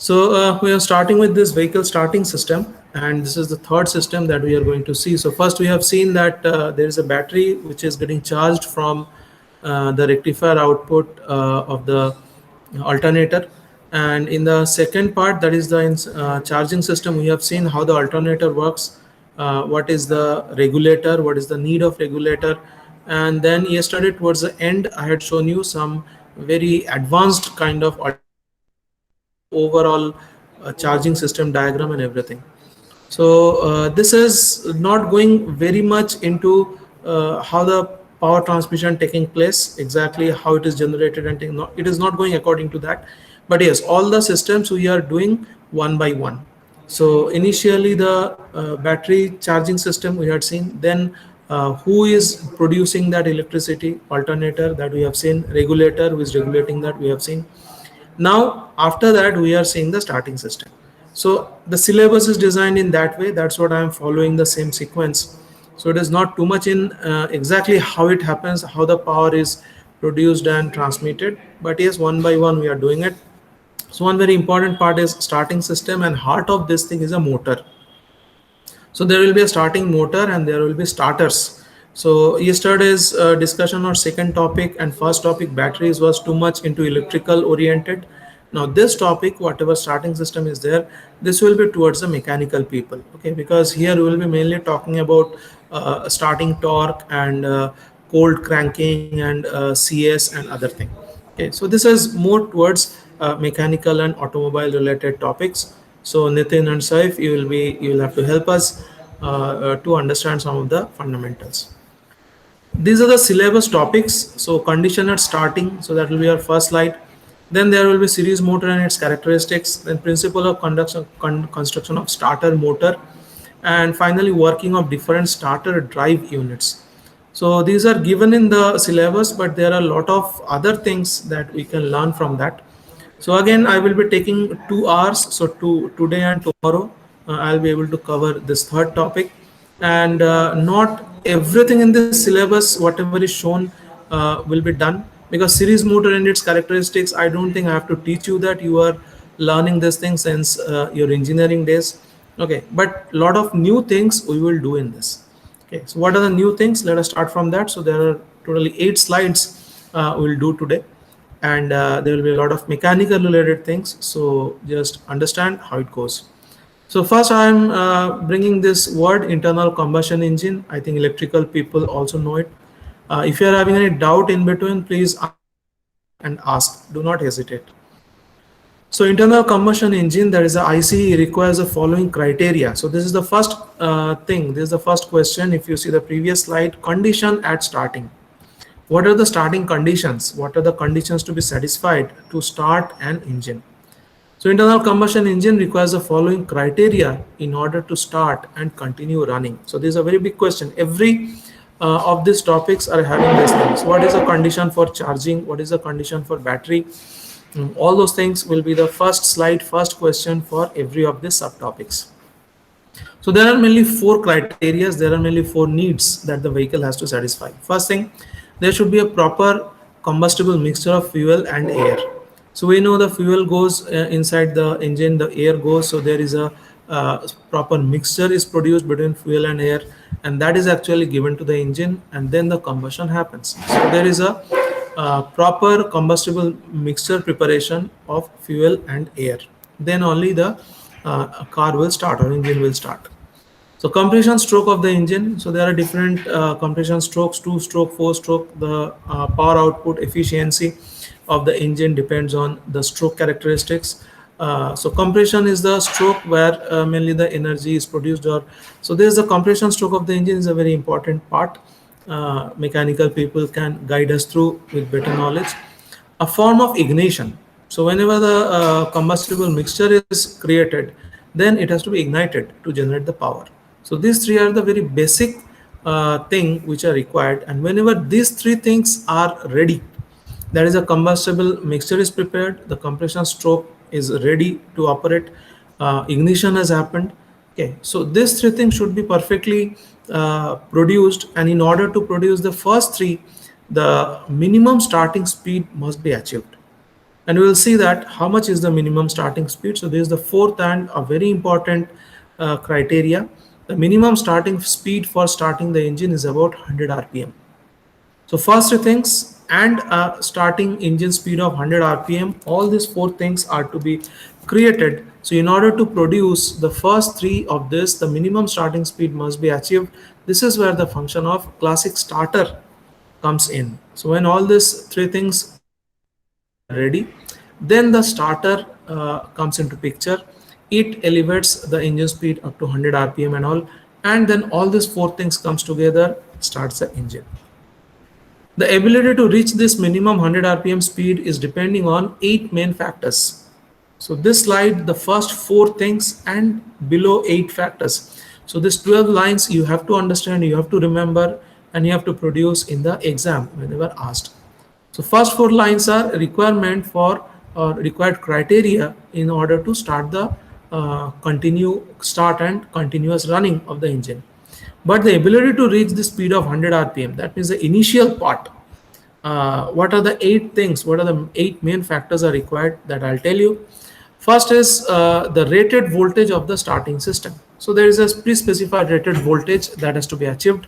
So we are starting with this vehicle starting system, and this is the third system that we are going to see. So first we have seen that there is a battery which is getting charged from the rectifier output of the alternator. And in the second part, that is the charging system, we have seen how the alternator works, what is the regulator, what is the need of regulator. And then yesterday towards the end, I had shown you some very advanced kind of alternator with the overall charging system diagram and everything. So this is not going very much into how the power transmission taking place, exactly how it is generated, and it is not going according to that. But yes, all the systems we are doing one by one. So initially the battery charging system we had seen, then who is producing that electricity, alternator that we have seen, regulator who is regulating that we have seen. Now after that we are seeing the starting system. So the syllabus is designed in that way, that's what I am following, the same sequence. So it is not too much in exactly how it happens, how the power is produced and transmitted, but yes, one by one we are doing it. So one very important part is starting system, and heart of this thing is a motor. So there will be a starting motor and there will be starters. So yesterday's discussion or second topic and first topic, batteries, was too much into electrical oriented. Now this topic, whatever starting system is there, this will be towards the mechanical people, okay, because here we will be mainly talking about starting torque and cold cranking and CS and other thing. Okay, so this is more towards mechanical and automobile related topics. So Nitin and Saif, you will have to help us to understand some of the fundamentals. These are the syllabus topics. So condition at starting, so that will be our first slide. Then there will be series motor and its characteristics, then principle of construction of starter motor, and finally working of different starter drive units. So these are given in the syllabus, but there are a lot of other things that we can learn from that. So again, I will be taking 2 hours. So today and tomorrow, I'll be able to cover this third topic, and not everything in this syllabus, whatever is shown, will be done, because series motor and its characteristics, I don't think I have to teach you that. You are learning this thing since your engineering days. Okay, but a lot of new things we will do in this. Okay, so what are the new things? Let us start from that. So there are totally 8 slides we'll do today, and there will be a lot of mechanical related things. So just understand how it goes. So first I am bringing this word, internal combustion engine. I think electrical people also know it. If you are having any doubt in between, please unmute yourself and ask. Do not hesitate. So internal combustion engine, that is a ICE, requires the following criteria. So this is the first thing. This is the first question. If you see the previous slide, condition at starting. What are the starting conditions? What are the conditions to be satisfied to start an engine? So internal combustion engine requires the following criteria in order to start and continue running. So this is a very big question. Every of these topics are having these things. What is the condition for charging? What is the condition for battery? All those things will be the first slide, first question for every of these subtopics. So there are mainly 4 criteria, there are mainly 4 needs that the vehicle has to satisfy. First thing, there should be a proper combustible mixture of fuel and air. So we know the fuel goes inside the engine, the air goes, so there is a proper mixture is produced between fuel and air, and that is actually given to the engine, and then the combustion happens. So there is a proper combustible mixture preparation of fuel and air, then only the car will start or engine will start. So compression stroke of the engine, so there are different compression strokes, 2-stroke, 4-stroke. The power output efficiency of the engine depends on the stroke characteristics. So compression is the stroke where mainly the energy is produced, or so there is the compression stroke of the engine is a very important part. Mechanical people can guide us through with better knowledge. A form of ignition. So whenever the combustible mixture is created, then it has to be ignited to generate the power. So these 3 are the very basic thing which are required, and whenever these 3 things are ready, that is, a combustible mixture is prepared, the compression stroke is ready to operate, ignition has happened. Okay, so these 3 things should be perfectly produced, and in order to produce the first 3, the minimum starting speed must be achieved. And we will see that how much is the minimum starting speed. So this is the fourth and a very important criteria. The minimum starting speed for starting the engine is about 100 rpm. So first two things and a starting engine speed of 100 rpm, all these four things are to be created. So in order to produce the first three of this, the minimum starting speed must be achieved. This is where the function of classic starter comes in. So when all these three things are ready, then the starter comes into picture. It elevates the engine speed up to 100 rpm and all, and then all these four things comes together, starts the engine. The ability to reach this minimum 100 rpm speed is depending on 8 main factors. So this slide, the first 4 things and below 8 factors. So this 12 lines you have to understand, you have to remember, and you have to produce in the exam whenever asked. So first 4 lines are requirement for or required criteria in order to start the start and continuous running of the engine. But the ability to reach the speed of 100 rpm, that means the initial part. What are the 8 things? What are the 8 main factors are required that I'll tell you. First is the rated voltage of the starting system. So there is a pre-specified rated voltage that has to be achieved.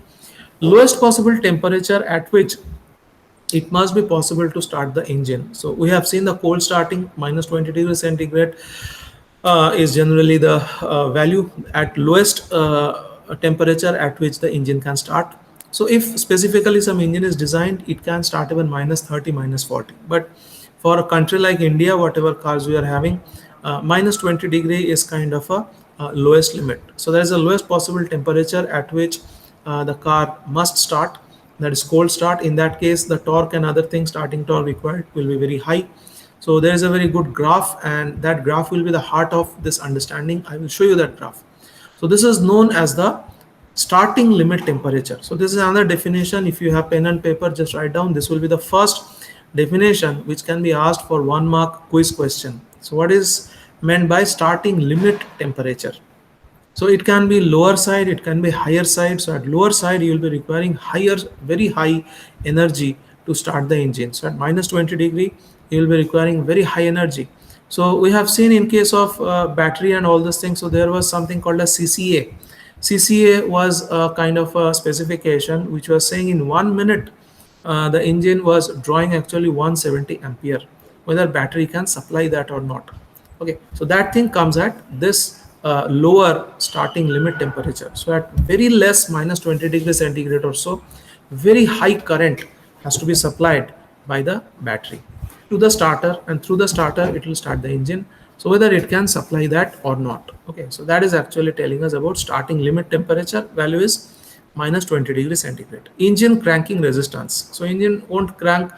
Lowest possible temperature at which it must be possible to start the engine. So we have seen the cold starting minus 20 degrees centigrade is generally the value at lowest temperature at which the engine can start. So if specifically some engine is designed, it can start even minus 30, minus 40. But for a country like India, whatever cars we are having, minus 20 degree is kind of a lowest limit. So there is a lowest possible temperature at which the car must start, that is cold start. In that case, the torque and other things, starting torque required will be very high. So there is a very good graph, and that graph will be the heart of this understanding. I will show you that graph. So this is known as the starting limit temperature. So this is another definition. If you have pen and paper, just write down. This will be the first definition which can be asked for 1 mark quiz question. So what is meant by starting limit temperature? So it can be lower side, it can be higher side. So at lower side, you will be requiring higher, very high energy to start the engine. So at minus 20 degree, you will be requiring very high energy. So we have seen in case of battery and all these things. So there was something called a CCA. CCA was a kind of a specification which was saying in 1 minute, the engine was drawing actually 170 ampere, whether battery can supply that or not. Okay, so that thing comes at this lower starting limit temperature. So at very less minus 20 degrees centigrade or so, very high current has to be supplied by the battery to the starter, and through the starter it will start the engine. So whether it can supply that or not. Okay, so that is actually telling us about starting limit temperature. Value is minus 20 degrees centigrade. Engine cranking resistance. So engine won't crank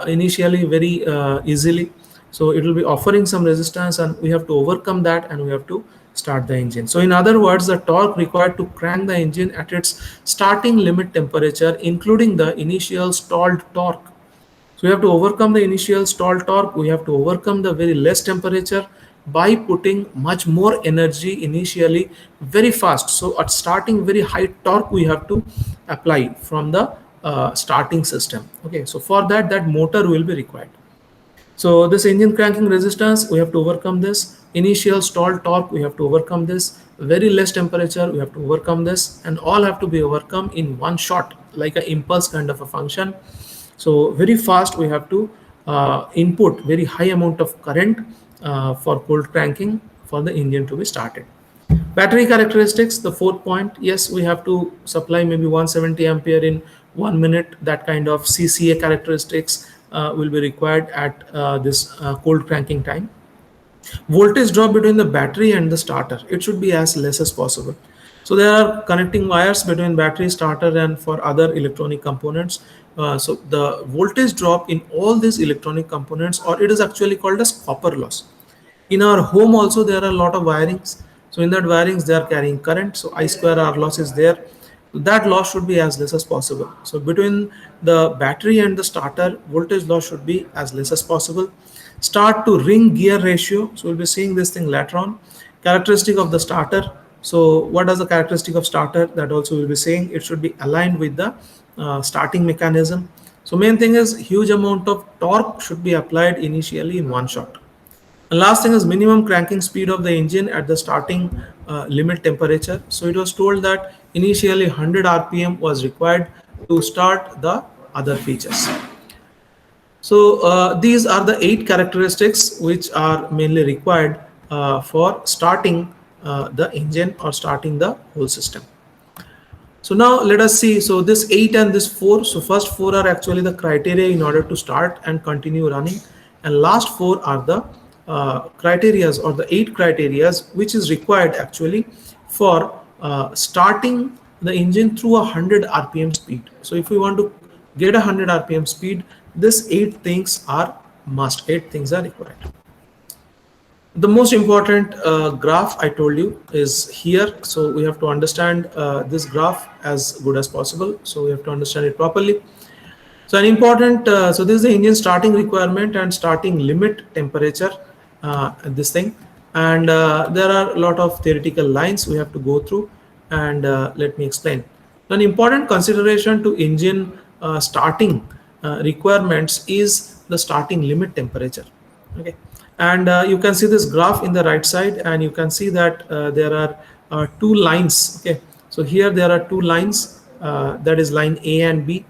initially very easily. So it will be offering some resistance, and we have to overcome that, and we have to start the engine. So in other words, the torque required to crank the engine at its starting limit temperature, including the initial stalled torque. So we have to overcome the initial stall torque. We have to overcome the very less temperature by putting much more energy initially very fast. So at starting very high torque, we have to apply from the starting system. Okay, so for that, that motor will be required. So this engine cranking resistance, we have to overcome this. Initial stall torque, we have to overcome this. Very less temperature, we have to overcome this, and all have to be overcome in one shot, like an impulse kind of a function. So very fast, we have to input very high amount of current for cold cranking for the engine to be started. Battery characteristics, the fourth point. Yes, we have to supply maybe 170 ampere in 1 minute. That kind of CCA characteristics will be required at this cold cranking time. Voltage drop between the battery and the starter, it should be as less as possible. So there are connecting wires between battery, starter, and for other electronic components. So the voltage drop in all these electronic components, or it is actually called as copper loss. In our home also there are a lot of wirings. So in that wirings they are carrying current. So I square R loss is there. That loss should be as less as possible. So between the battery and the starter, voltage loss should be as less as possible. Start to ring gear ratio. So we'll be seeing this thing later on. Characteristic of the starter. So what is the characteristic of starter? That also we'll be saying it should be aligned with the starting mechanism. So main thing is huge amount of torque should be applied initially in one shot. And last thing is minimum cranking speed of the engine at the starting limit temperature. So it was told that initially 100 RPM was required to start the other features. So these are the 8 characteristics which are mainly required for starting the engine or starting the whole system. So now let us see. So this 8 and this 4. So first 4 are actually the criteria in order to start and continue running, and last 4 are the criterias or the 8 criterias which is required actually for starting the engine through a 100 RPM speed. So if we want to get a 100 RPM speed, this 8 things are must. 8 things are required. The most important graph I told you is here. So we have to understand this graph as good as possible. So we have to understand it properly. So an important, so this is the engine starting requirement and starting limit temperature, this thing. And there are a lot of theoretical lines we have to go through, and let me explain. An important consideration to engine starting requirements is the starting limit temperature. Okay. And you can see this graph in the right side, and you can see that there are 2 lines. Okay, so here there are 2 lines, that is line A and B,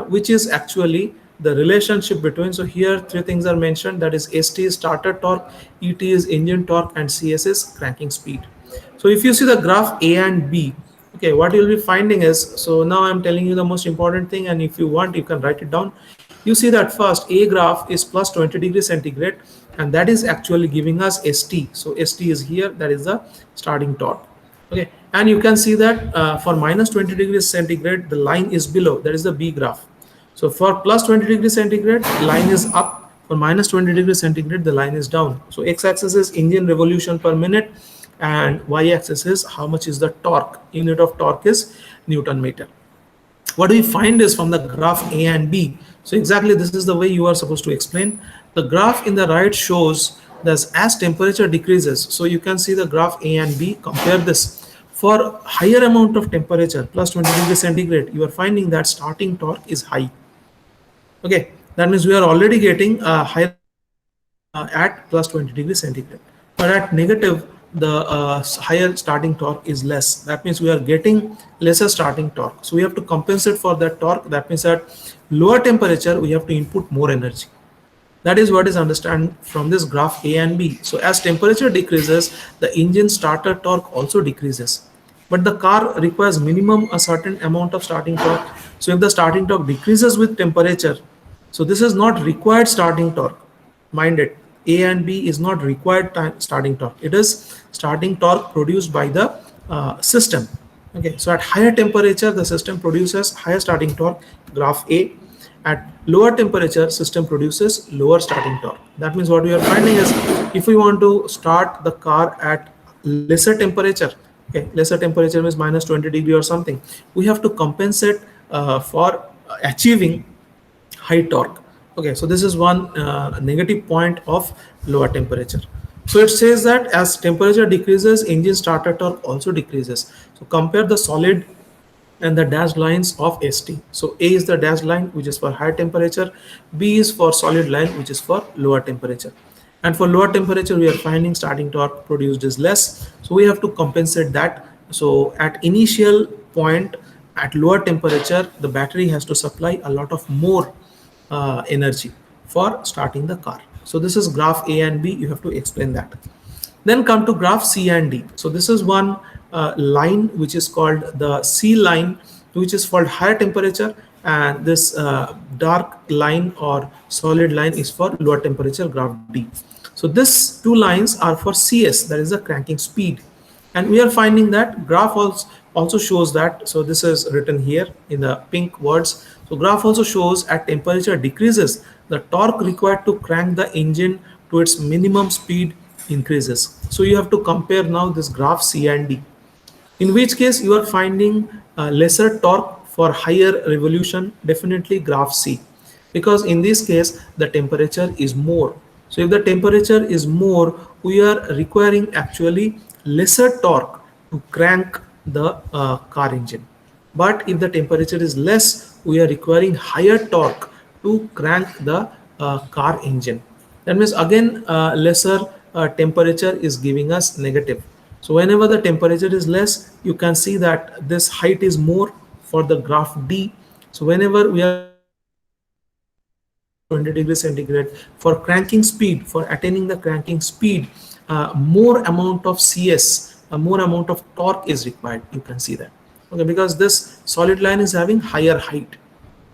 which is actually the relationship between. So here 3 things are mentioned, that is ST is starter torque, ET is engine torque, and CS is cranking speed. So if you see the graph A and B, okay, what you'll be finding is, so now I'm telling you the most important thing, and if you want you can write it down. You see that first A graph is plus 20 degrees centigrade, and that is actually giving us ST. So ST is here, that is the starting torque. Okay, and you can see that for minus 20 degrees centigrade the line is below, that is the B graph. So for plus 20 degrees centigrade line is up, for minus 20 degrees centigrade the line is down. So x-axis is engine revolution per minute, and y-axis is how much is the torque. Unit of torque is Newton meter. What we find is from the graph A and B. So exactly this is the way you are supposed to explain. The graph in the right shows that as temperature decreases, so you can see the graph A and B, compare this. For higher amount of temperature, plus 20 degrees centigrade, you are finding that starting torque is high. Okay, that means we are already getting a higher at plus 20 degrees centigrade. But at negative, the higher starting torque is less. That means we are getting lesser starting torque. So we have to compensate for that torque. That means at lower temperature, we have to input more energy. That is what is understood from this graph A and B. So as temperature decreases, the engine starter torque also decreases. But the car requires minimum a certain amount of starting torque. So if the starting torque decreases with temperature, so this is not required starting torque. Mind it, A and B is not required starting torque. It is starting torque produced by the system. Okay, so at higher temperature, the system produces higher starting torque, graph A. At lower temperature, system produces lower starting torque. That means what we are finding is, if we want to start the car at lesser temperature, okay, lesser temperature means minus 20 degree or something, we have to compensate for achieving high torque. Okay, so this is one negative point of lower temperature. So it says that as temperature decreases, engine starter torque also decreases. So compare the solid and the dashed lines of ST. So A is the dashed line, which is for high temperature. B is for solid line, which is for lower temperature. And for lower temperature, we are finding starting torque produced is less. So we have to compensate that. So at initial point, at lower temperature, the battery has to supply a lot of more energy for starting the car. So this is graph A and B. You have to explain that. Then come to graph C and D. So this is one line which is called the C line, which is for higher temperature, and this dark line or solid line is for lower temperature, graph D. So these 2 lines are for CS, that is the cranking speed, and we are finding that graph also shows that. So this is written here in the pink words. So graph also shows at temperature decreases, the torque required to crank the engine to its minimum speed increases. So you have to compare now this graph C and D, in which case you are finding lesser torque for higher revolution, definitely graph C, because in this case the temperature is more. So if the temperature is more, we are requiring actually lesser torque to crank the car engine. But if the temperature is less, we are requiring higher torque to crank the car engine. That means again lesser temperature is giving us negative. So whenever the temperature is less, you can see that this height is more for the graph D. So whenever we are going to start the engine at minus 20 degrees centigrade, for cranking speed, for attaining the cranking speed, more amount of CS, more amount of torque is required. You can see that. Okay, because this solid line is having higher height.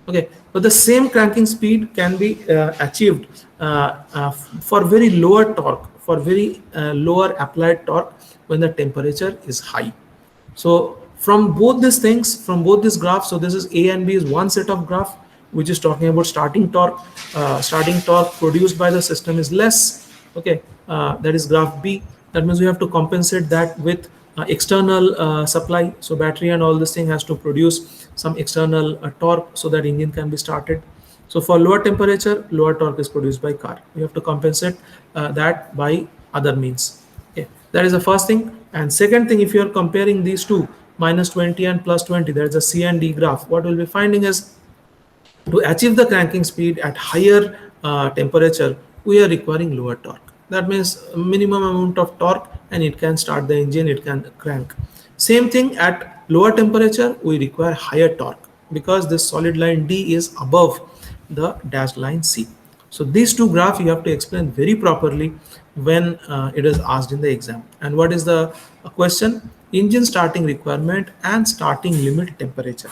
Okay, but the same cranking speed can be achieved for very lower torque, for very lower applied torque when the temperature is high. So from both these things, from both these graphs, so this is A and B is one set of graph which is talking about starting torque. Starting torque produced by the system is less. Okay, that is graph B. That means we have to compensate that with external supply. So battery and all this thing has to produce some external torque so that engine can be started. So for lower temperature, lower torque is produced by car. We have to compensate that by other means. Okay, that is the first thing. And second thing, if you are comparing these two, minus 20 and plus 20, there is a C and D graph. What we'll be finding is to achieve the cranking speed at higher temperature, we are requiring lower torque. That means minimum amount of torque and it can start the engine, it can crank. Same thing at lower temperature, we require higher torque because this solid line D is above the dashed line C. So these two graphs you have to explain very properly when it is asked in the exam. And what is the question? Engine starting requirement and starting limit temperature.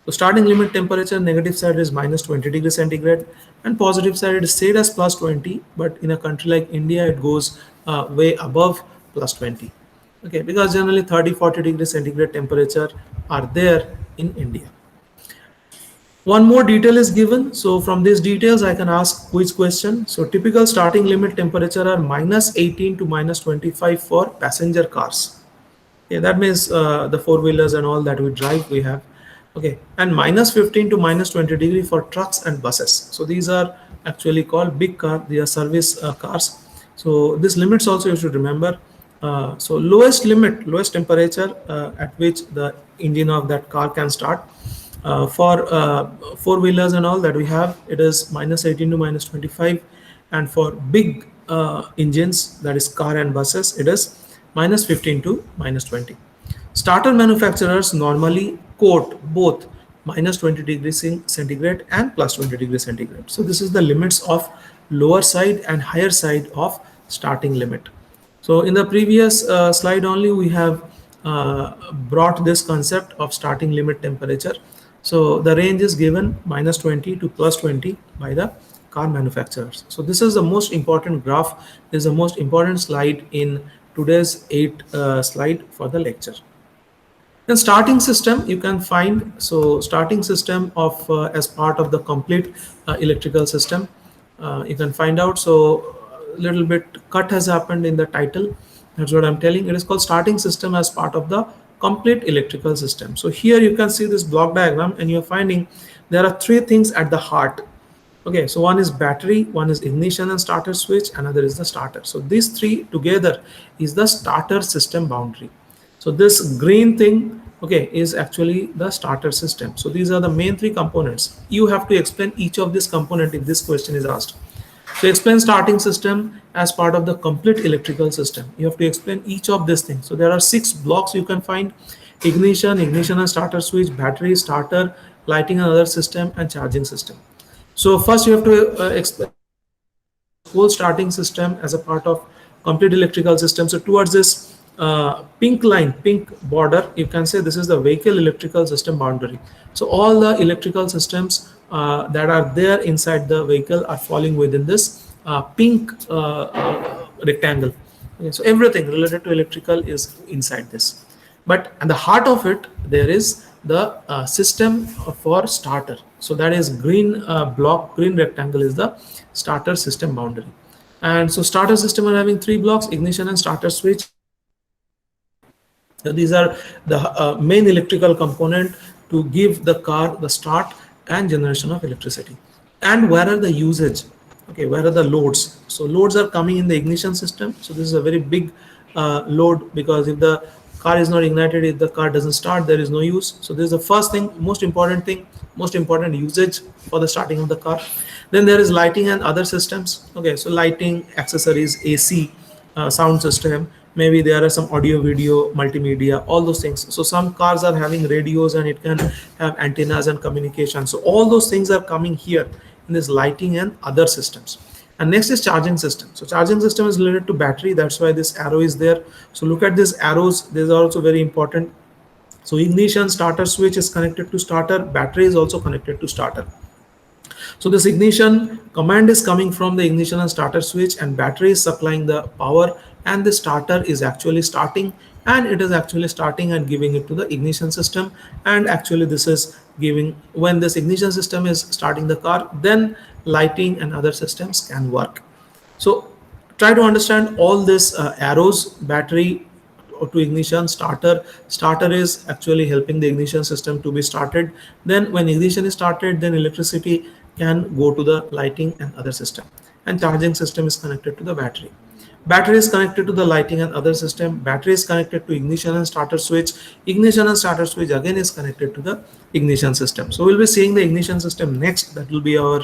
So starting limit temperature, negative side is minus 20 degrees centigrade and positive side is said as plus 20, but in a country like India it goes way above plus 20. Okay, because generally 30-40 degrees centigrade temperature are there in India. One more detail is given. So from these details, I can ask quiz question. So typical starting limit temperature are minus 18 to minus 25 for passenger cars. Okay, that means the four-wheelers and all that we drive, we have. Okay, and minus 15 to minus 20 degree for trucks and buses. So these are actually called big car. They are service cars. So these limits also you should remember. So lowest limit, lowest temperature at which the engine of that car can start. For four-wheelers and all that we have, it is minus 18 to minus 25, and for big engines, that is car and buses, it is minus 15 to minus 20. Starter manufacturers normally quote both minus 20 degrees centigrade and plus 20 degrees centigrade. So this is the limits of lower side and higher side of starting limit. So in the previous slide only we have brought this concept of starting limit temperature. So the range is given minus 20 to plus 20 by the car manufacturers. So this is the most important graph. This is the most important slide in today's 8th slide for the lecture. Then starting system you can find. So starting system of as part of the complete electrical system you can find out. So a little bit cut has happened in the title. That's what I'm telling. It is called starting system as part of the complete electrical system. So here you can see this block diagram and you're finding there are three things at the heart. Okay, so one is battery, one is ignition and starter switch, another is the starter. So these three together is the starter system boundary. So this green thing, okay, is actually the starter system. So these are the main three components. You have to explain each of this component if this question is asked. So explain starting system as part of the complete electrical system. You have to explain each of these things. So there are 6 blocks you can find: ignition, ignition and starter switch, battery, starter, lighting and other system, and charging system. So first you have to explain this whole starting system as a part of complete electrical system. So towards this pink line, pink border, you can say this is the vehicle electrical system boundary. So all the electrical systems that are there inside the vehicle are falling within this pink rectangle. Okay, so everything related to electrical is inside this. But at the heart of it, there is the system for starter. So that is green block, green rectangle is the starter system boundary. And so starter system are having 3 blocks: ignition and starter switch. So these are the main electrical component to give the car the start and generation of electricity. And where are the usage? Okay, where are the loads? So loads are coming in the ignition system. So this is a very big load, because if the car is not ignited, if the car doesn't start, there is no use. So this is the first thing, most important usage for the starting of the car. Then there is lighting and other systems. Okay, so lighting, accessories, AC, sound system, maybe there are some audio, video, multimedia, all those things. So some cars are having radios and it can have antennas and communication. So all those things are coming here in this lighting and other systems. And next is charging system. So charging system is related to battery, that's why this arrow is there. So look at these arrows, these are also very important. So ignition, starter switch is connected to starter, battery is also connected to starter. So this ignition command is coming from the ignition and starter switch, and battery is supplying the power, and the starter is actually starting, and it is actually starting and giving it to the ignition system. And actually this is giving, when this ignition system is starting the car, then lighting and other systems can work. So try to understand all these arrows: battery to ignition, starter is actually helping the ignition system to be started. Then when ignition is started, then electricity can go to the lighting and other system, and charging system is connected to the battery is connected to the lighting and other system, battery is connected to ignition and starter switch, ignition and starter switch again is connected to the ignition system. So we'll be seeing the ignition system next. That will be our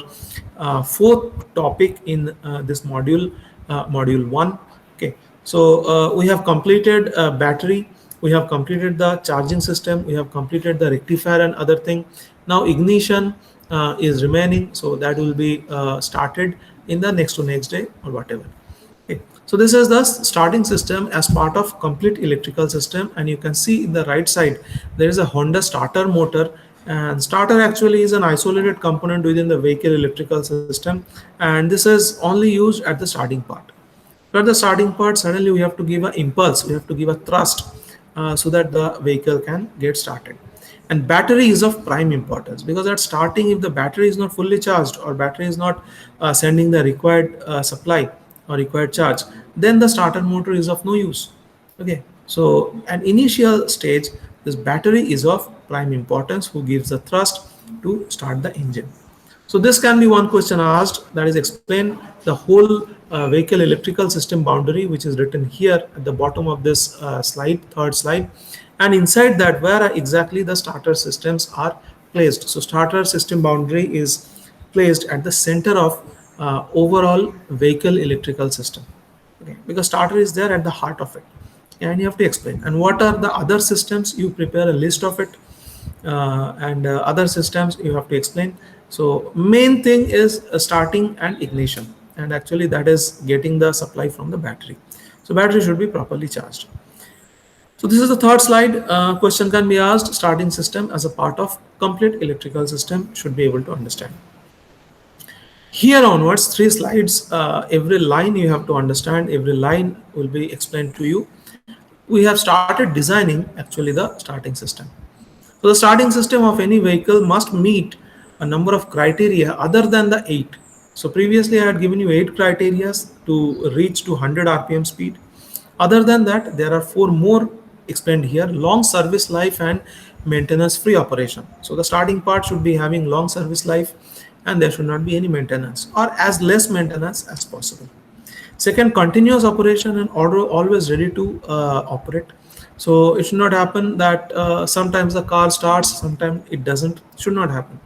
fourth topic in this module, module 1. Okay, so we have completed battery, we have completed the charging system, we have completed the rectifier and other thing. Now ignition is remaining, so that will be started in the next to next day or whatever. Okay. So this is the starting system as part of complete electrical system, and you can see in the right side there is a Honda starter motor, and starter actually is an isolated component within the vehicle electrical system, and this is only used at the starting part. So at the starting part, suddenly we have to give an impulse, we have to give a thrust so that the vehicle can get started. And battery is of prime importance, because at starting, if the battery is not fully charged or battery is not sending the required supply or required charge, then the starter motor is of no use. Okay, so at initial stage, this battery is of prime importance, who gives the thrust to start the engine. So this can be one question asked, that is explain the whole vehicle electrical system boundary, which is written here at the bottom of this slide, third slide. And inside that, where exactly the starter systems are placed. So starter system boundary is placed at the center of overall vehicle electrical system. Okay, because starter is there at the heart of it, and you have to explain. And what are the other systems? You prepare a list of it, and other systems you have to explain. So main thing is starting and ignition, and actually that is getting the supply from the battery. So battery should be properly charged. So this is the third slide. Question can be asked: starting system as a part of complete electrical system should be able to understand. Here onwards, 3 slides, every line you have to understand, every line will be explained to you. We have started designing actually the starting system. So the starting system of any vehicle must meet a number of criteria other than the 8. So previously I had given you 8 criteria to reach to 100 RPM speed. Other than that, there are 4 more explained here: long service life and maintenance free operation. So the starting part should be having long service life, and there should not be any maintenance, or as less maintenance as possible. Second, continuous operation and order, always ready to operate. So it should not happen that sometimes the car starts, sometimes it doesn't. Should not happen.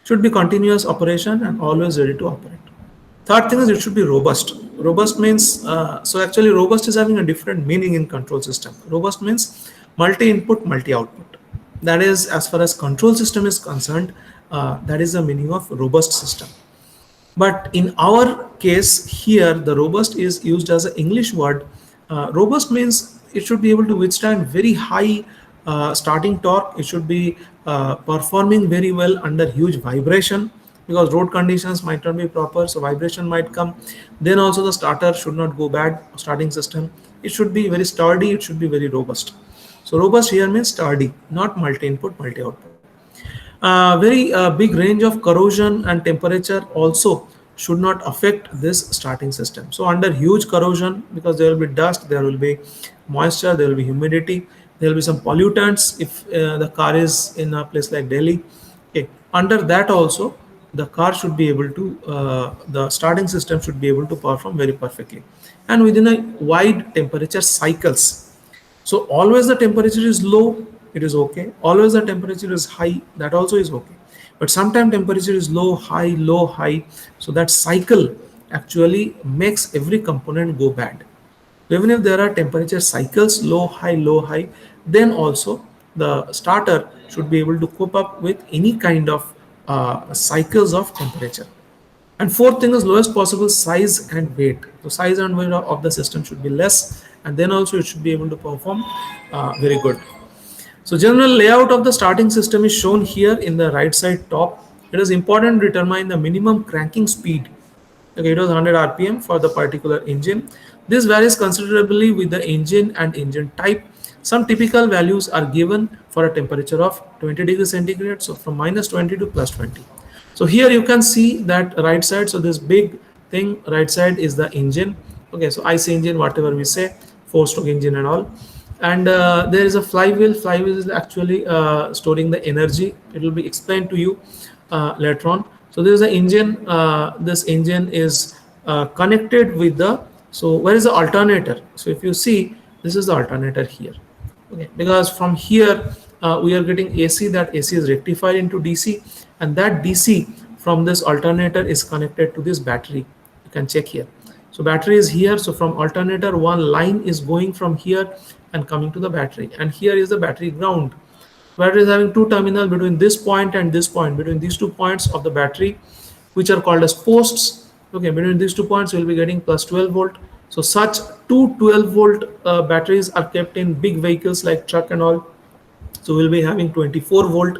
Should be continuous operation and always ready to operate. Third thing is it should be robust. Robust means, so actually robust is having a different meaning in control system. Robust means multi-input, multi-output. That is, as far as control system is concerned, that is the meaning of robust system. But in our case here, the robust is used as an English word. Robust means it should be able to withstand very high starting torque. It should be performing very well under huge vibration, because road conditions might not be proper, so vibration might come. Then also the starter should not go bad, starting system. It should be very sturdy, it should be very robust. So robust here means sturdy, not multi-input, multi-output. Very big range of corrosion and temperature also should not affect this starting system. So under huge corrosion, because there will be dust, there will be moisture, there will be humidity, there will be some pollutants if the car is in a place like Delhi. Okay. Under that also, the car should be able to, the starting system should be able to perform very perfectly, and within a wide temperature cycles. So always the temperature is low, it is okay. Always the temperature is high, that also is okay. But sometimes temperature is low, high. So that cycle actually makes every component go bad. Even if there are temperature cycles, low, high, then also the starter should be able to cope up with any kind of cycles of temperature. And fourth thing is lowest possible size and weight. So size and weight of the system should be less, and then also it should be able to perform very good. So general layout of the starting system is shown here in the right side top. It is important to determine the minimum cranking speed. Okay, it was 100 rpm for the particular engine. This varies considerably with the engine and engine type. Some typical values are given for a temperature of 20 degrees centigrade, so from -20 to +20. So here you can see that right side, so this big thing right side is the engine. Okay, so IC engine, whatever we say, 4-stroke engine and all. And there is a flywheel is actually storing the energy. It will be explained to you later on. So there is an engine. This engine is connected with the, so where is the alternator? So if you see, this is the alternator here. Okay, because from here we are getting AC, that AC is rectified into DC, and that DC from this alternator is connected to this battery. You can check here. So battery is here. So from alternator, one line is going from here and coming to the battery, and here is the battery ground. Battery is having two terminals between this point and this point. Between these 2 points of the battery, which are called as posts. Okay, between these 2 points you will be getting plus 12 volt. So such two 12 volt batteries are kept in big vehicles like truck and all. So we'll be having 24 volt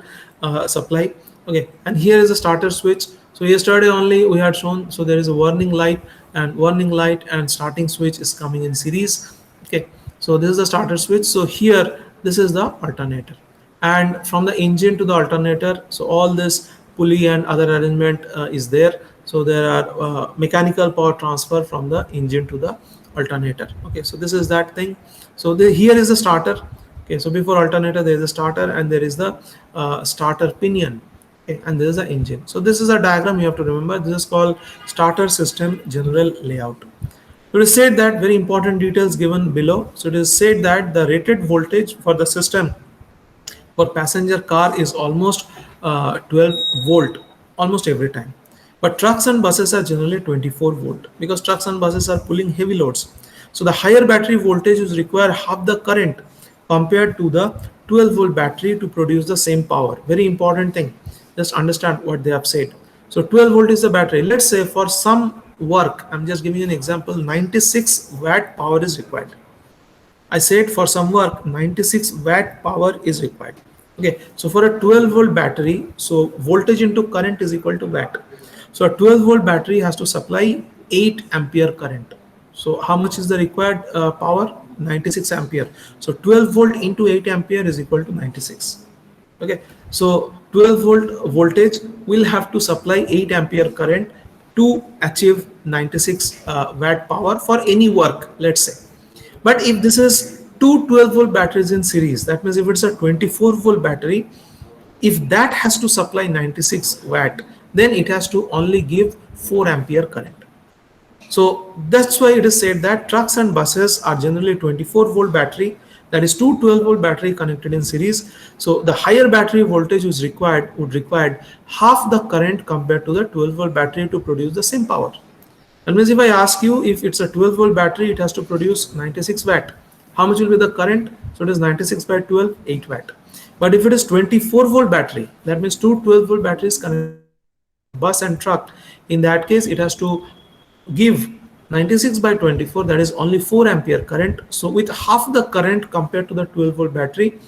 supply. Okay, and here is a starter switch. So yesterday only we had shown, so there is a warning light, and starting switch is coming in series. Okay, so this is the starter switch. So here this is the alternator, and from the engine to the alternator, so all this pulley and other arrangement is there. So there are mechanical power transfer from the engine to the alternator. Okay, so this is that thing. So here is the starter. Okay, so before alternator there is a starter, and there is the starter pinion. Okay, and there is the engine. So this is a diagram you have to remember. This is called starter system general layout. It is said that, very important details given below. So it is said that the rated voltage for the system for passenger car is almost 12 volt almost every time, but trucks and buses are generally 24 volt, because trucks and buses are pulling heavy loads. So the higher battery voltage is require half the current compared to the 12 volt battery to produce the same power. Very important thing, just understand what they have said. So 12 volt is the battery. Let's say for some work, I'm just giving you an example, 96 watt power is required. I said for some work 96 watt power is required. Okay, so for a 12 volt battery, so voltage into current is equal to watt. So a 12 volt battery has to supply 8 ampere current. So how much is the required power? 96 ampere. So 12 volt into 8 ampere is equal to 96. Okay, so 12 volt voltage will have to supply 8 ampere current to achieve 96 watt power for any work, let's say. But if this is two 12 volt batteries in series, that means if it's a 24 volt battery, if that has to supply 96 watt, then it has to only give 4 ampere current. So that's why it is said that trucks and buses are generally 24 volt battery, that is two 12 volt battery connected in series. So the higher battery voltage is required would require half the current compared to the 12 volt battery to produce the same power. That means if I ask you, if it's a 12 volt battery, it has to produce 96 watt. How much will be the current? So it is 96 by 12, 8 watt. But if it is 24 volt battery, that means two 12 volt batteries connected bus and truck. In that case, it has to give 96 by 24, that is only 4 ampere current. So with half the current compared to the 12 volt battery,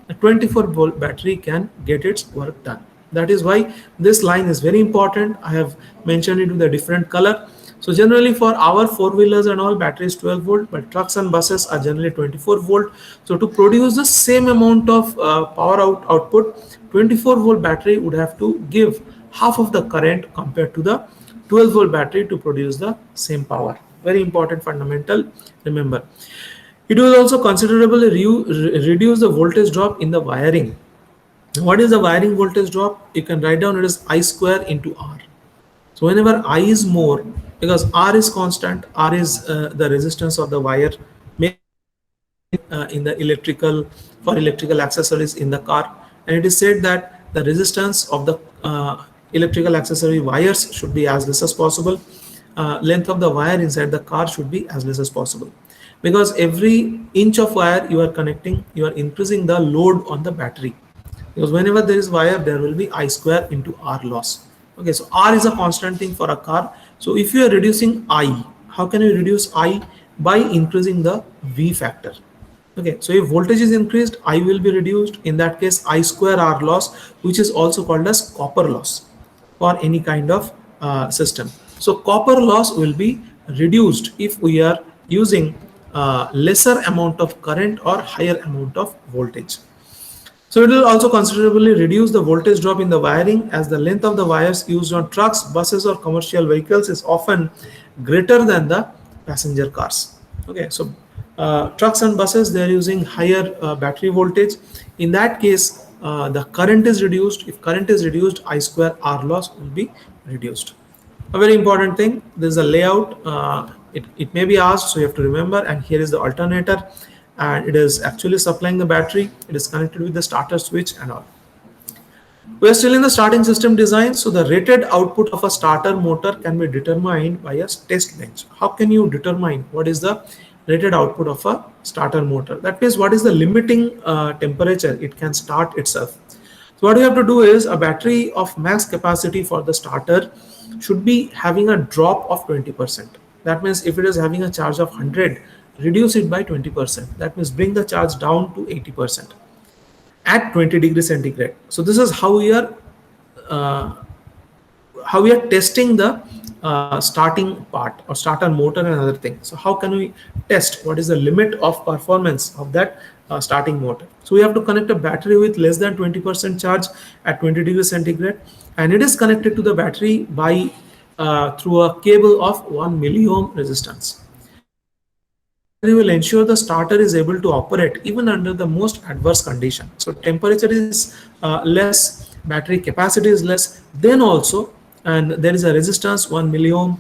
the 24 volt battery can get its work done. That is why this line is very important. I have mentioned it with a different color. So generally for our four-wheelers and all, battery is 12 volt, but trucks and buses are generally 24 volt. So to produce the same amount of power output, 24 volt battery would have to give half of the current compared to the 12 volt battery to produce the same power. Very important fundamental, remember. It will also considerably reduce the voltage drop in the wiring. What is the wiring voltage drop? You can write down, it is I square into R. So whenever I is more, because R is constant, R is the resistance of the wire, in the electrical accessories in the car, and it is said that the resistance of the electrical accessory wires should be as less as possible. Length of the wire inside the car should be as less as possible, because every inch of wire you are connecting, you are increasing the load on the battery, because whenever there is wire there will be I square into R loss. Okay, so R is a constant thing for a car. So if you are reducing I, how can you reduce I? By increasing the V factor. Okay, so if voltage is increased, I will be reduced. In that case, I square R loss, which is also called as copper loss for any kind of system. So copper loss will be reduced if we are using lesser amount of current or higher amount of voltage. So it will also considerably reduce the voltage drop in the wiring, as the length of the wires used on trucks, buses or commercial vehicles is often greater than the passenger cars. Okay, so trucks and buses, they are using higher battery voltage. In that case, the current is reduced. If current is reduced, I square R loss will be reduced. A very important thing, there is a layout. It may be asked, so you have to remember. And here is the alternator, and it is actually supplying the battery. It is connected with the starter switch and all. We are still in the starting system design. So the rated output of a starter motor can be determined by a test bench. How can you determine what is the rated output of a starter motor? That means what is the limiting temperature it can start itself. So what you have to do is, a battery of max capacity for the starter should be having a drop of 20%. That means if it is having a charge of 100, reduce it by 20%. That means bring the charge down to 80% at 20 degrees centigrade. So this is how we are testing the starting part or starter motor and other things. So how can we test what is the limit of performance of that starting motor? So we have to connect a battery with less than 20% charge at 20 degrees centigrade, and it is connected to the battery by through a cable of 1 milliohm resistance. And this battery will ensure the starter is able to operate even under the most adverse condition. So temperature is less, battery capacity is less, then also, and there is a resistance 1 milliohm,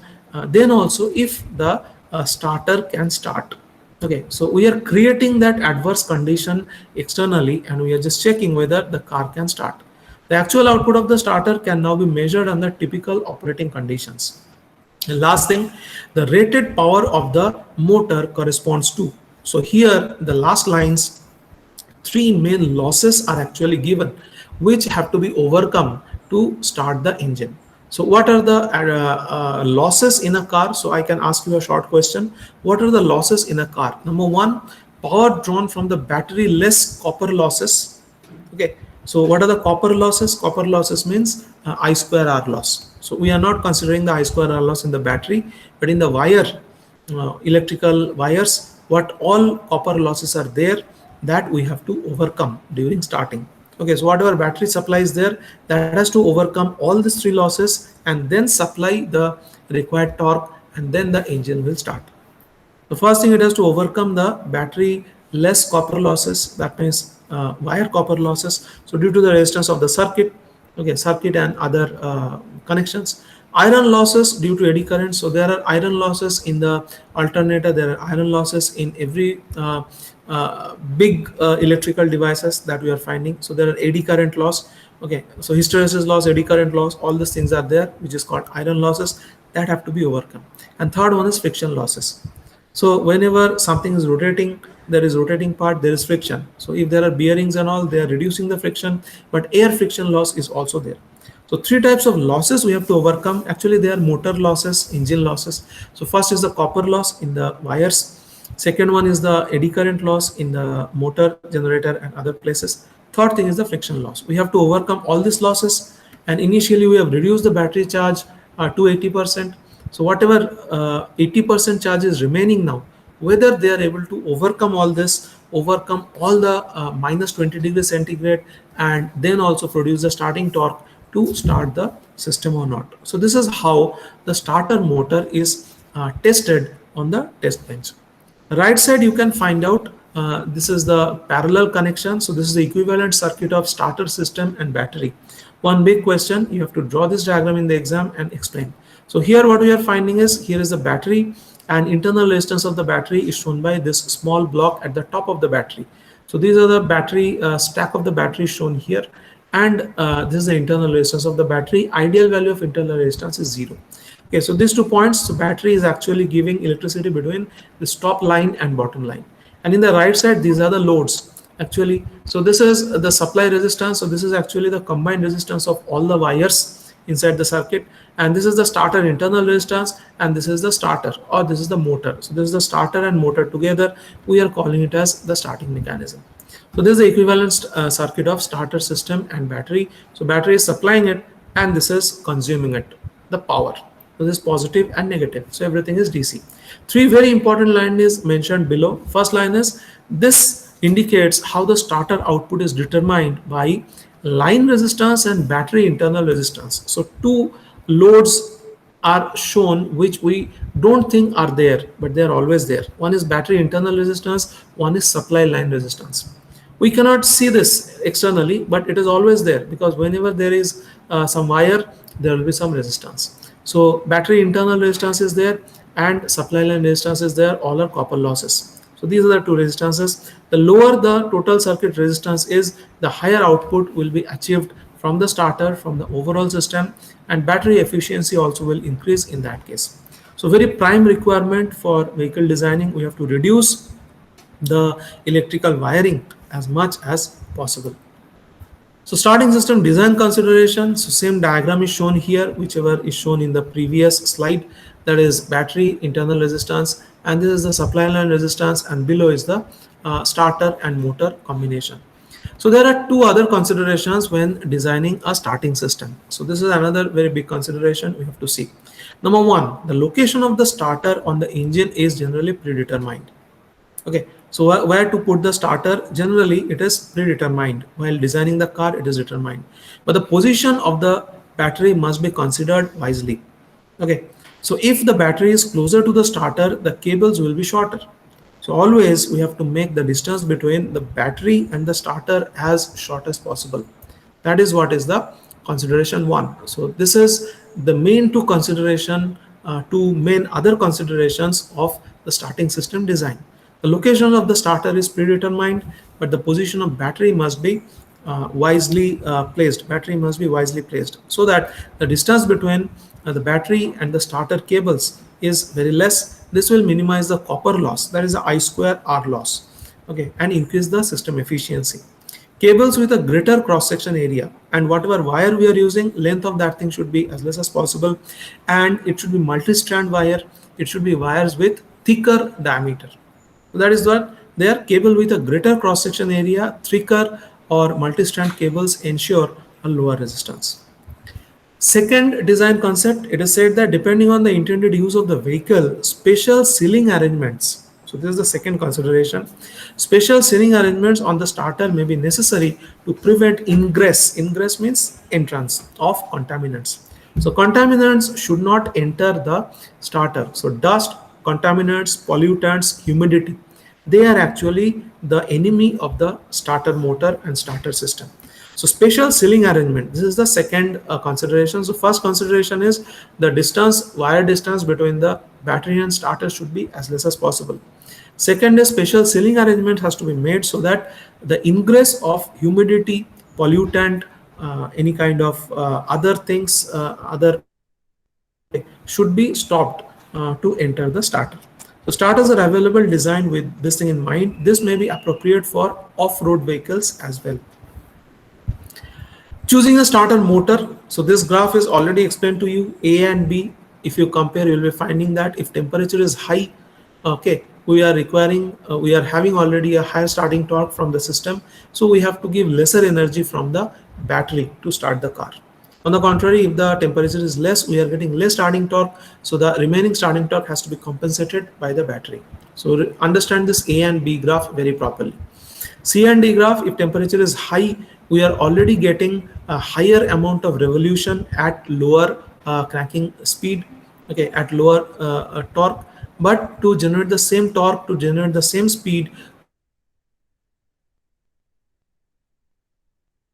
then also if the starter can start. Okay, so we are creating that adverse condition externally, and we are just checking whether the car can start. The actual output of the starter can now be measured under typical operating conditions. The last thing, the rated power of the motor corresponds to. So here the last lines, three main losses are actually given, which have to be overcome to start the engine. So what are the losses in a car? So I can ask you a short question. What are the losses in a car? Number one, power drawn from the battery less copper losses. Okay, so what are the copper losses? Copper losses means I square R loss. So we are not considering the I square R loss in the battery, but in the wire, electrical wires, what all copper losses are there, that we have to overcome during starting. Okay, so whatever battery supply is there, that has to overcome all these three losses and then supply the required torque, and then the engine will start. The first thing, it has to overcome the battery less copper losses, that means wire copper losses. So due to the resistance of the circuit, okay, circuit and other connections. Iron losses due to eddy current. So there are iron losses in the alternator, there are iron losses in every big electrical devices that we are finding. So there are eddy current loss. Okay, so hysteresis loss, eddy current loss, all these things are there, which is called iron losses, that have to be overcome. And third one is friction losses. So whenever something is rotating, there is rotating part, there is friction. So if there are bearings and all, they are reducing the friction, but air friction loss is also there. So three types of losses we have to overcome. Actually, they are motor losses, engine losses. So first is the copper loss in the wires. Second one is the eddy current loss in the motor, generator and other places. Third thing is the friction loss. We have to overcome all these losses, and initially we have reduced the battery charge to 80%. So whatever 80% charge is remaining now, whether they are able to overcome all this, overcome all the minus 20 degrees centigrade, and then also produce the starting torque to start the system or not. So this is how the starter motor is tested on the test bench. Right side you can find out this is the parallel connection. So this is the equivalent circuit of starter system and battery. One big question, you have to draw this diagram in the exam and explain. So here what we are finding is, here is the battery and internal resistance of the battery is shown by this small block at the top of the battery. So these are the battery stack of the battery shown here, and this is the internal resistance of the battery. Ideal value of internal resistance is 0. Okay, so these 2 points, so battery is actually giving electricity between this top line and bottom line. And in the right side, these are the loads actually. So this is the supply resistance. So this is actually the combined resistance of all the wires inside the circuit, and this is the starter internal resistance, and this is the starter, or this is the motor. So this is the starter and motor together. We are calling it as the starting mechanism. So this is the equivalent circuit of starter system and battery. So battery is supplying it, and this is consuming it, the power. So this is positive and negative. So everything is DC. Three very important line is mentioned below. First line is this indicates how the starter output is determined by line resistance and battery internal resistance. So two loads are shown which we don't think are there, but they are always there. One is battery internal resistance, one is supply line resistance. We cannot see this externally, but it is always there, because whenever there is some wire, there will be some resistance. So battery internal resistance is there and supply line resistance is there. All are copper losses. So these are the two resistances. The lower the total circuit resistance is, the higher output will be achieved from the starter, from the overall system, and battery efficiency also will increase in that case. So very prime requirement for vehicle designing, we have to reduce the electrical wiring as much as possible. So starting system design considerations, so same diagram is shown here, whichever is shown in the previous slide. That is battery internal resistance, and this is the supply line resistance, and below is the starter and motor combination. So there are two other considerations when designing a starting system. So this is another very big consideration we have to see. Number one, the location of the starter on the engine is generally predetermined. Okay, so where to put the starter, generally it is predetermined. While designing the car, it is determined, but the position of the battery must be considered wisely. Okay, so if the battery is closer to the starter, the cables will be shorter. So always we have to make the distance between the battery and the starter as short as possible. That is what is the consideration one. So this is the main two consideration, two main other considerations of the starting system design. The location of the starter is predetermined, but the position of battery must be wisely placed. Battery must be wisely placed so that the distance between the battery and the starter cables is very less. This will minimize the copper loss, that is the I square R loss, okay, and increase the system efficiency. Cables with a greater cross section area, and whatever wire we are using, length of that thing should be as less as possible, and it should be multi-strand wire. It should be wires with thicker diameter. So that is what they are. Cable with a greater cross section area, thicker or multi-strand cables ensure a lower resistance. Second design concept, it is said that depending on the intended use of the vehicle, special sealing arrangements. So this is the second consideration. Special sealing arrangements on the starter may be necessary to prevent ingress. Ingress means entrance of contaminants. So contaminants should not enter the starter. So dust, contaminants, pollutants, humidity, they are actually the enemy of the starter motor and starter system. So special sealing arrangement, this is the second consideration. So first consideration is the distance, wire distance between the battery and starter should be as less as possible. Second is special sealing arrangement has to be made so that the ingress of humidity, pollutant, any kind of other things, other should be stopped to enter the starter. So starters are available designed with this thing in mind. This may be appropriate for off-road vehicles as well. Choosing a starter motor. So this graph is already explained to you, A and B. If you compare, you'll be finding that if temperature is high, okay, we are having already a higher starting torque from the system. So we have to give lesser energy from the battery to start the car. On the contrary, if the temperature is less, we are getting less starting torque. So the remaining starting torque has to be compensated by the battery. So understand this A and B graph very properly. C and D graph, if temperature is high, we are already getting a higher amount of revolution at lower cranking speed, okay, at lower torque. But to generate the same torque, to generate the same speed, we are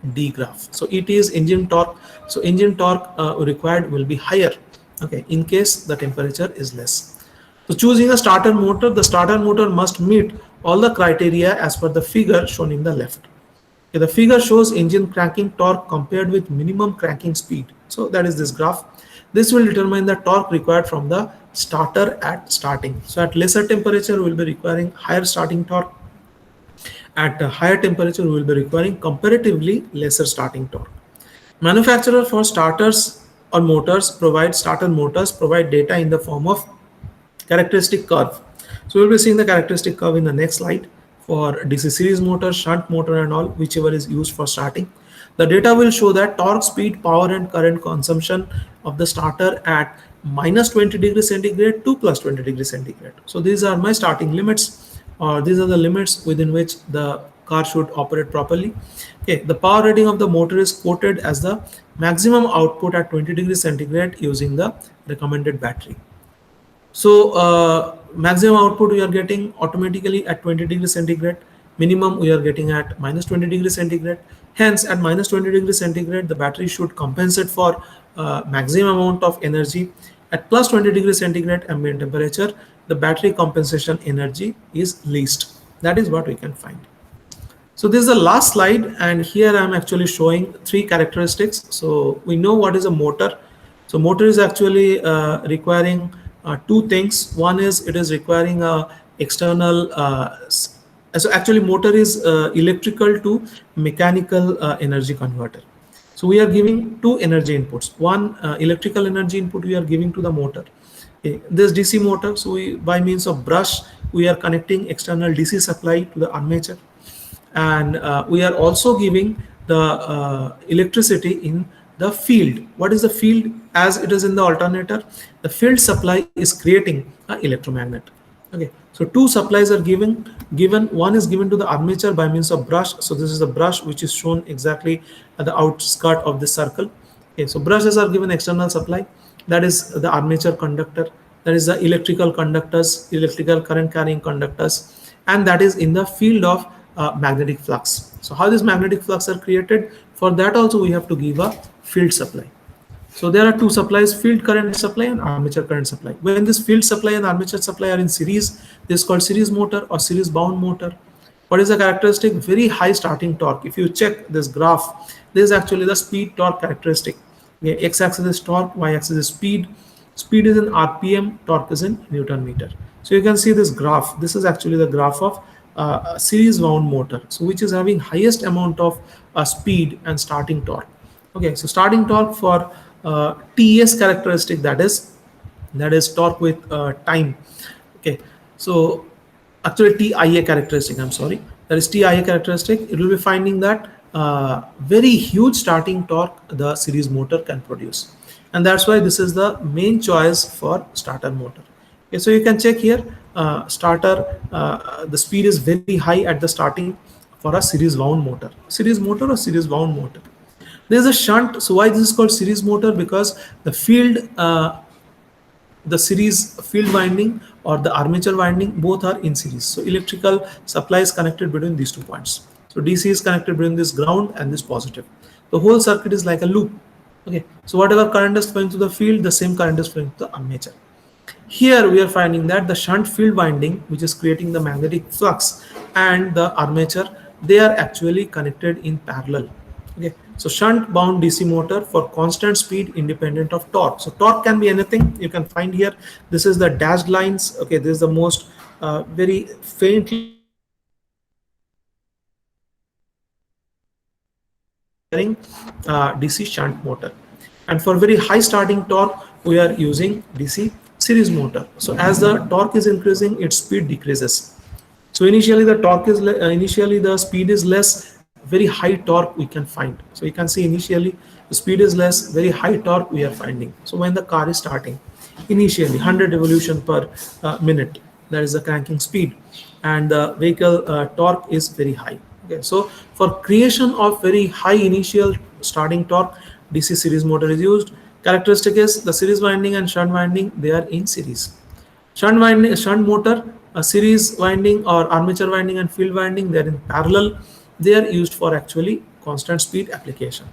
getting D graph. So it is engine torque. So engine torque required will be higher, okay, in case the temperature is less. So choosing a starter motor, the starter motor must meet all the criteria as per the figure shown in the left. Okay, the figure shows engine cranking torque compared with minimum cranking speed. So that is this graph. This will determine the torque required from the starter at starting. So at lesser temperature, we will be requiring higher starting torque. At a higher temperature, we will be requiring comparatively lesser starting torque. Manufacturer for starters or motors provide starter motors provide data in the form of characteristic curve. So we'll be seeing the characteristic curve in the next slide for DC series motor, shunt motor and all, whichever is used for starting. The data will show that torque, speed, power and current consumption of the starter at minus 20 degrees centigrade to plus 20 degrees centigrade. So these are my starting limits, or these are the limits within which the car should operate properly. Okay, the power rating of the motor is quoted as the maximum output at 20 degrees centigrade using the recommended battery. So maximum output we are getting automatically at 20 degrees centigrade. Minimum we are getting at minus 20 degrees centigrade. Hence, at minus 20 degrees centigrade, the battery should compensate for maximum amount of energy. At plus 20 degrees centigrade ambient temperature, the battery compensation energy is least. That is what we can find. So this is the last slide, and here I am actually showing three characteristics. So we know what is a motor. So motor is actually requiring two things. One is it is requiring a external. So actually motor is electrical to mechanical energy converter. So we are giving two energy inputs. One electrical energy input we are giving to the motor. Okay. This DC motor. So we, by means of brush, we are connecting external DC supply to the armature, and we are also giving the electricity in the field. What is the field? As it is in the alternator, the field supply is creating an electromagnet. Okay, so two supplies are given. One is given to the armature by means of brush. So this is the brush which is shown exactly at the outskirt of the circle. Okay, so brushes are given external supply, that is the armature conductor, that is the electrical conductors, electrical current carrying conductors, and that is in the field of magnetic flux. So how this magnetic flux are created? For that also we have to give a field supply. So there are two supplies, field current supply and armature current supply. When this field supply and armature supply are in series, this is called series motor or series bound motor. What is the characteristic? Very high starting torque. If you check this graph, this is actually the speed torque characteristic. Okay, x-axis is torque, y-axis is speed. Speed is in RPM, torque is in Newton meter. So you can see this graph. This is actually the graph of series wound motor, so which is having highest amount of speed and starting torque. Okay, so starting torque for TS characteristic, that is torque with time. Okay, so actually TIA characteristic, I'm sorry, that is TIA characteristic. It will be finding that very huge starting torque the series motor can produce, and that's why this is the main choice for starter motor. Okay, so you can check here, starter, the speed is very high at the starting for a series wound motor. Series motor or series wound motor. There is a shunt. So why this is called series motor? Because the field, the series field winding or the armature winding, both are in series. So electrical supply is connected between these 2 points. So DC is connected between this ground and this positive. The whole circuit is like a loop. Okay, so whatever current is flowing to the field, the same current is flowing to the armature. Here we are finding that the shunt field winding, which is creating the magnetic flux, and the armature, they are actually connected in parallel. Okay, so shunt bound DC motor for constant speed independent of torque. So torque can be anything. You can find here, this is the dashed lines. Okay, this is the most very faintly DC shunt motor, and for very high starting torque we are using DC series motor. So as the torque is increasing, its speed decreases. So initially the torque is initially the speed is less, very high torque we can find. So you can see initially the speed is less, very high torque we are finding. So when the car is starting, initially 100 revolution per minute, that is the cranking speed, and the vehicle torque is very high. Okay, so for creation of very high initial starting torque, DC series motor is used. Characteristic is the series winding and shunt winding, they are in series. Shunt winding, shunt motor, a series winding or armature winding and field winding, they are in parallel. They are used for actually constant speed application.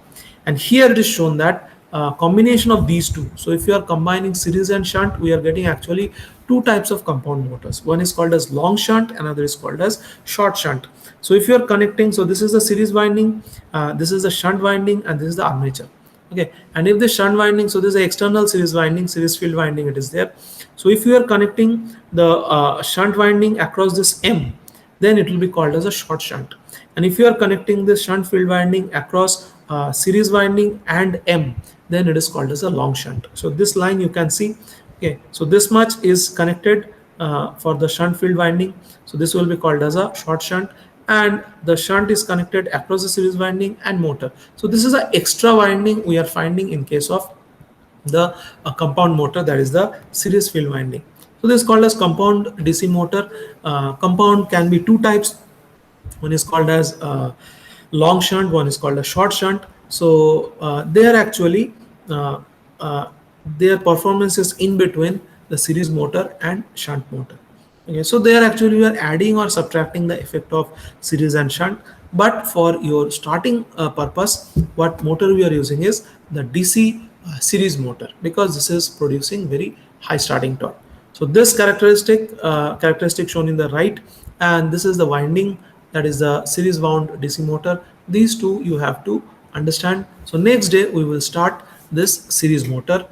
And here it is shown that combination of these two. So if you are combining series and shunt, we are getting actually two types of compound motors. One is called as long shunt, another is called as short shunt. So if you are connecting, so this is the series winding, this is the shunt winding, and this is the armature. Okay, and if the shunt winding, so this is the external series winding, series field winding, it is there. So if you are connecting the shunt winding across this M, then it will be called as a short shunt. And if you are connecting this shunt field winding across series winding and M, then it is called as a long shunt. So this line you can see, okay, so this much is connected for the shunt field winding, so this will be called as a short shunt, and the shunt is connected across the series winding and motor. So this is an extra winding we are finding in case of the compound motor, that is the series field winding. So this is called as compound DC motor. Compound can be two types. One is called as long shunt, one is called a short shunt. So they are actually their performance is in between the series motor and shunt motor. Okay, so they are actually, we are adding or subtracting the effect of series and shunt, but for your starting purpose, what motor we are using is the DC series motor, because this is producing very high starting torque. So this characteristic shown in the right, and this is the winding, that is the series wound DC motor. These two you have to understand. So next day we will start this series motor